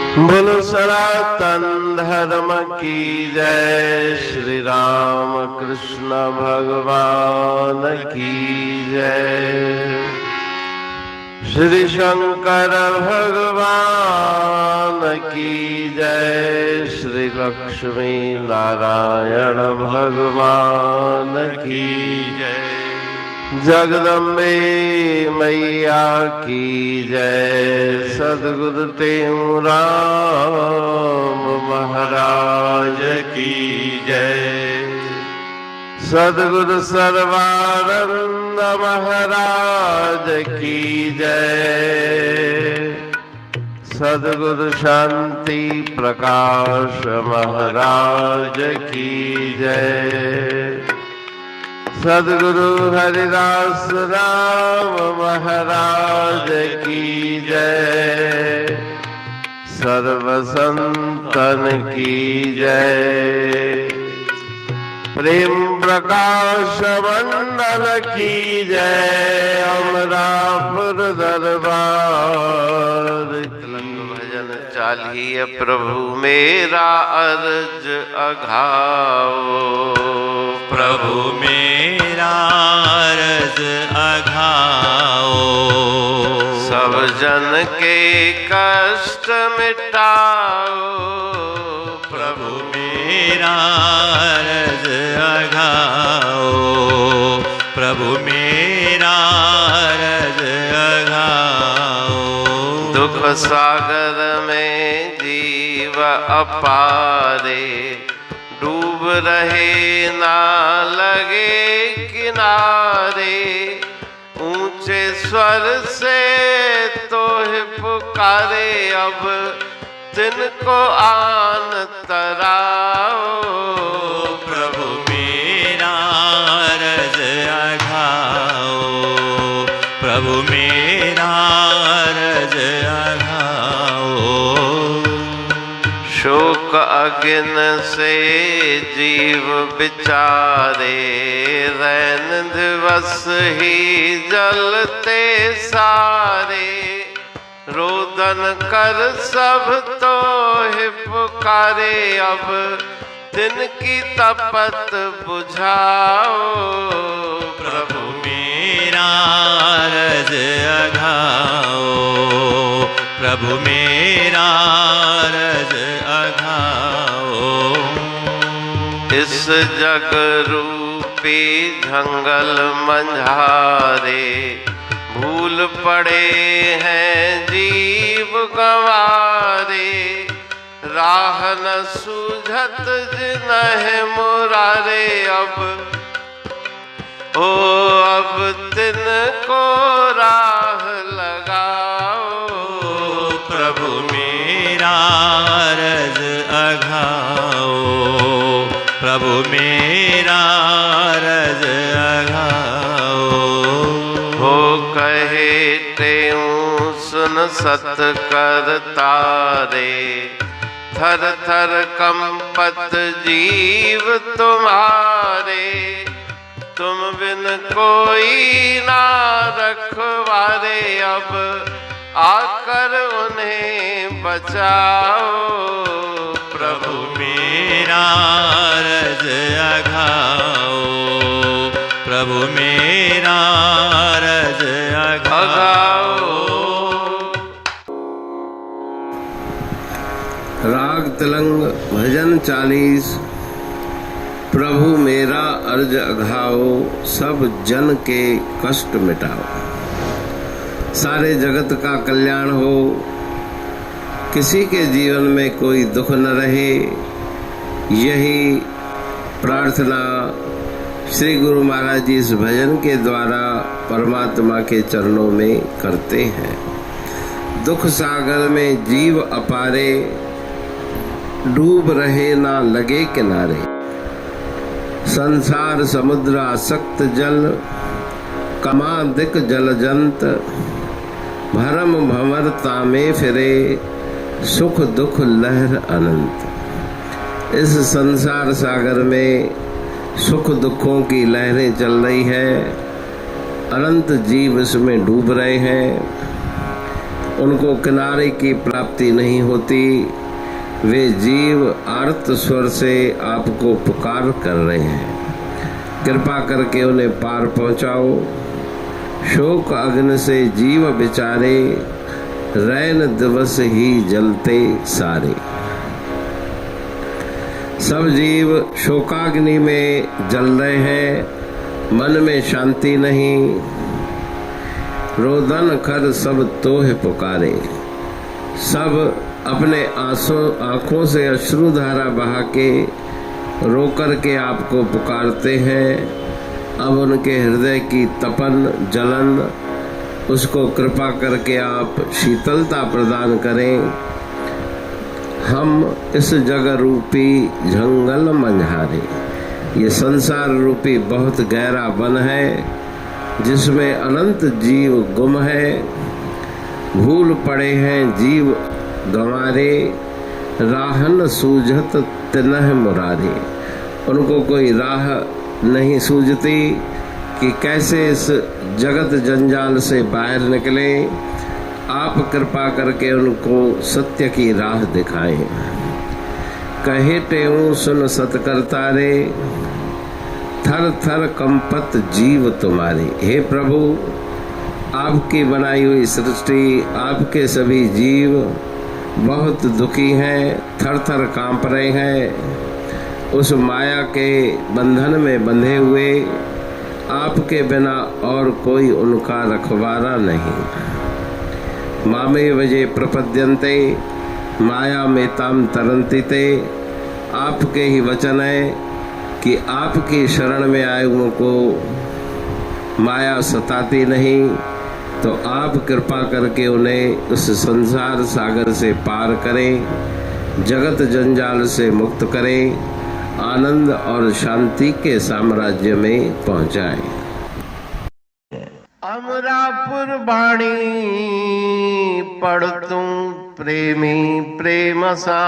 बोलो सनातन धर्म की जय। श्री राम कृष्ण भगवान की जय। श्री शंकर भगवान की जय। श्री लक्ष्मी नारायण भगवान की जय। जगदम्बे मैया की जय। सद्गुरु राम महाराज की जय। सद्गुरु सर्वानंद महाराज की जय। सद्गुरु शांति प्रकाश महाराज की जय। सद्गुरु हरिदास राम महाराज की जय। सर्व संतन की जय। प्रेम प्रकाश मंडल की जय। अमरापुर दरबार भजन चालिए प्रभु मेरा अर्ज अघाओ। प्रभु मेरा अर्ज अघाओ। सब जन के कष्ट मिटाओ। प्रभु मेरा अर्ज अघाओ। प्रभु मेरा अर्ज अघाओ। दुख सागर में जीव अपारे। डूब रहे ना लगे किनारे। ऊंचे स्वर से तोहे पुकारे। अब तिनको आन तराओ। प्रभु मेरा अर्ज अघाओ। प्रभु मेरा अर्ज अघाओ। शोक अग्न से जीव बिचारे। रैन दिवस ही जलते सारे। रोदन कर सब तो है पुकारे। अब तिनकी तपत बुझाओ। प्रभु मेरा अर्ज अघाओ। प्रभु मेरा अर्ज अघाओ। इस जग रूपी जंगल मंझारे। भूल पड़े हैं जीव गंवारे। राह न सूझत जिन्हें मुरारे। अब तिनको राह लगाओ। प्रभु मेरा अर्ज अघाओ। प्रभु मेरा अर्ज अघाओ। हो कहे तेऊं सुन सत कर तारे। थर थर कंपत जीव तुम्हारे। तुम बिन कोई ना रखवारे। अब आकर उन्हें बचाओ। प्रभु मेरा अर्ज अघाओ। प्रभु मेरा अर्ज अघाओ। राग तिलंग भजन 40। प्रभु मेरा अर्ज अघाओ। सब जन के कष्ट मिटाओ। सारे जगत का कल्याण हो। किसी के जीवन में कोई दुख न रहे। यही प्रार्थना श्री गुरु महाराज जी इस भजन के द्वारा परमात्मा के चरणों में करते हैं। दुख सागर में जीव अपारे। डूब रहे ना लगे किनारे। संसार समुद्र आसक्त जल। कमादिक जल जंत। भरम भंवर तामे फिरे। सुख दुख लहर अनंत। इस संसार सागर में सुख दुखों की लहरें चल रही है। अनंत जीव इसमें डूब रहे हैं। उनको किनारे की प्राप्ति नहीं होती। वे जीव आर्त स्वर से आपको पुकार कर रहे हैं, कृपा करके उन्हें पार पहुंचाओ। शोक अग्नि से जीव बेचारे, रैन दिवस ही जलते सारे। सब जीव शोकाग्नि में जल रहे हैं, मन में शांति नहीं। रोदन कर सब तोहे पुकारे। सब अपने आंखों से अश्रुधारा बहा के रो कर के आपको पुकारते हैं। अब उनके हृदय की तपन जलन, उसको कृपा करके आप शीतलता प्रदान करें। हम इस जग रूपी जंगल मंझारे, ये संसार रूपी बहुत गहरा वन है जिसमें अनंत जीव गुम है। भूल पड़े हैं जीव गंवारे, राहन सूझत तिनह मुरारे। उनको कोई राह नहीं सूझती कि कैसे इस जगत जंजाल से बाहर निकले। आप कृपा करके उनको सत्य की राह दिखाएं। कहे टेऊ सुन सतकर्तारे, थर थर कंपत जीव तुम्हारे। हे प्रभु, आपकी बनाई हुई सृष्टि, आपके सभी जीव बहुत दुखी हैं, थर थर कांप रहे हैं। उस माया के बंधन में बंधे हुए, आपके बिना और कोई उनका रखवारा नहीं। मामे वजे प्रपद्यन्ते, माया में ताम तरंती ते। आपके ही वचन है कि आपकी शरण में आए हुओं को माया सताती नहीं। तो आप कृपा करके उन्हें उस संसार सागर से पार करें, जगत जंजाल से मुक्त करें, आनंद और शांति के साम्राज्य में पहुंचाएं। अमरापुर बाणी पढ़तूं प्रेमी प्रेम सा,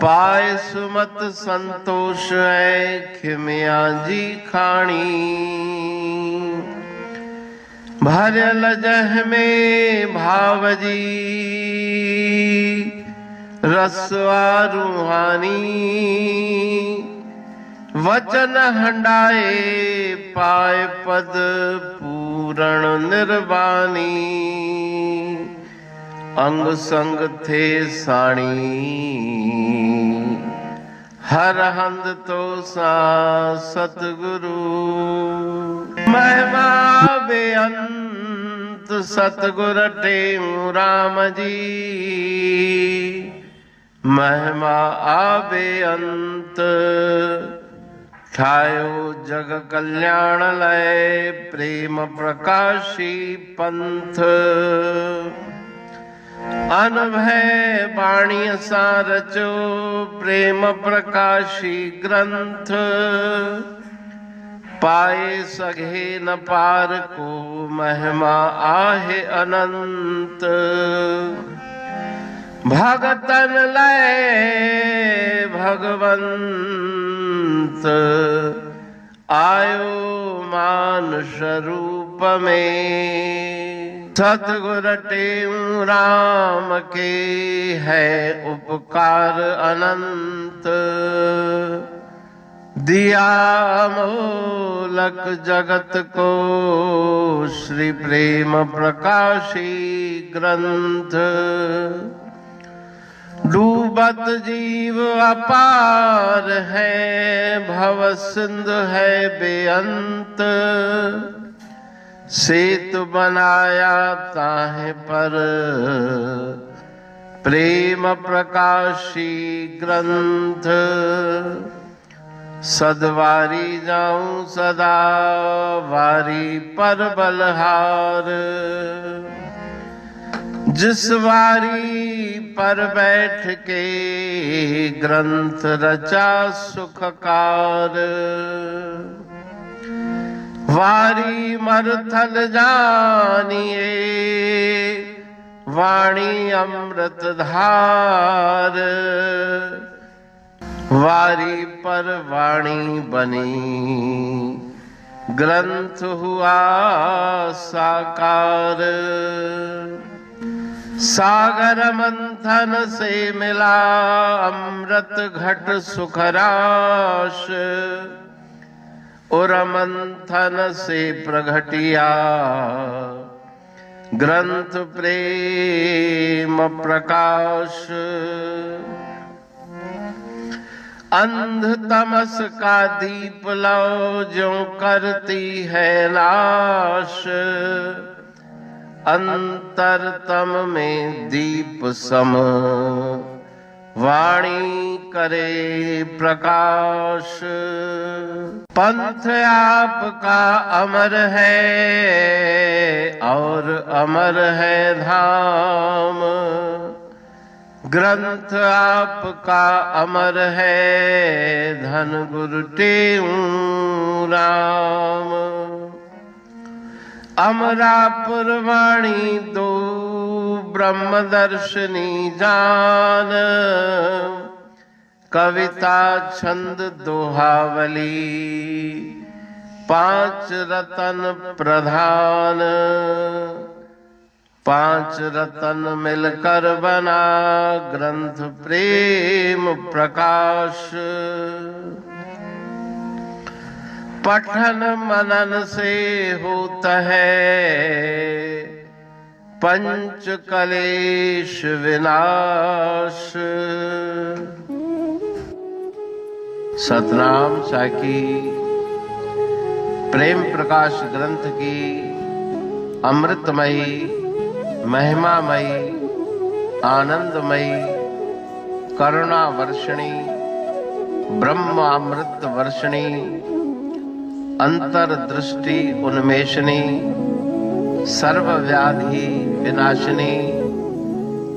पाए सुमत संतोष है खिमिया जी खाणी। भरल जह में भावजी रसवा रूहानी। वचन हंडाए पाए पद पूरण निर्वाणी। अंग संग थे साणी, हर हंद तो सा सतगुरु। महिमा बेअंत सतगुर टेऊ राम जी। महिमा आबे अंत, ठायो जग कल्याण लय प्रेम प्रकाशी पंथ। अनभय बाणी सारचो प्रेम प्रकाशी ग्रंथ। पाए सघे न पार को महिमा आहे अनंत। भगतन लय भगवंत, आयो मानुष रूप में। सतगुर टेऊ राम के है उपकार अनंत। दिया मोलक जगत को श्री प्रेम प्रकाशी ग्रंथ। डूबत जीव अपार है, भव सिंध है बेअंत। सेतु बनाया ताहे पर प्रेम प्रकाशी ग्रंथ। सदवारी जाऊं सदा वारी पर बलहार। जिस वारी पर बैठ के ग्रंथ रचा सुखकार। वारी मरथल जानिए वाणी अमृत धार। वारी पर वाणी बनी ग्रंथ हुआ साकार। सागर मंथन से मिला अमृत घट सुखराश। और मंथन से प्रगटिया ग्रंथ प्रेम प्रकाश। अंध तमस का दीप लो जो करती है नाश। अंतरतम में दीप सम वाणी करे प्रकाश। पंथ आपका अमर है और अमर है धाम। ग्रंथ आपका अमर है धन गुरु टेऊ राम। अमरापुर वाणी दो ब्रह्मदर्शनी जान। कविता छंद दोहावली 5 रतन प्रधान। 5 रतन मिलकर बना ग्रंथ प्रेम प्रकाश। पठन मनन से होता है पंच कलेश विनाश। सतनाम साखी प्रेम प्रकाश ग्रंथ की अमृतमयी महिमामयी आनंदमयी करुणा वर्षिणी ब्रह्म अमृत वर्षिणी अंतरदृष्टि उन्मेषणी सर्वव्याधि विनाशिनी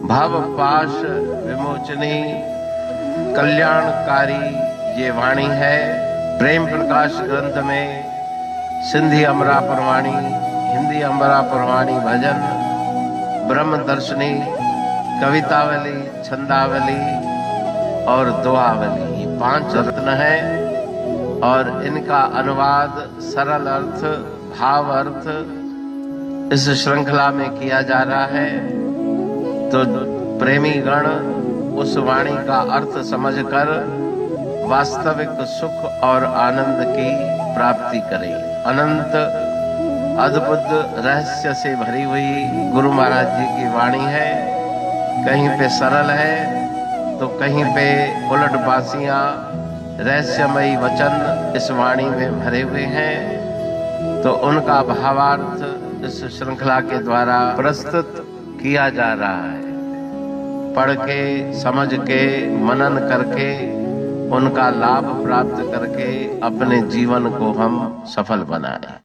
भव पाश विमोचनी कल्याणकारी ये वाणी है। प्रेम प्रकाश ग्रंथ में सिंधी अमरापुर वाणी, हिंदी अमरापुर वाणी भजन, ब्रह्म दर्शनी, कवितावली, छंदावली और दोहावली ये 5 रत्न हैं और इनका अनुवाद सरल अर्थ भाव अर्थ इस श्रृंखला में किया जा रहा है। तो प्रेमी गण उस वाणी का अर्थ समझकर वास्तविक सुख और आनंद की प्राप्ति करें। अनंत अद्भुत रहस्य से भरी हुई गुरु महाराज जी की वाणी है। कहीं पे सरल है तो कहीं पे उलट बासियां रहस्यमयी वचन इस वाणी में भरे हुए हैं। तो उनका भावार्थ इस श्रृंखला के द्वारा प्रस्तुत किया जा रहा है। पढ़ के समझ के मनन करके उनका लाभ प्राप्त करके अपने जीवन को हम सफल बनाएं।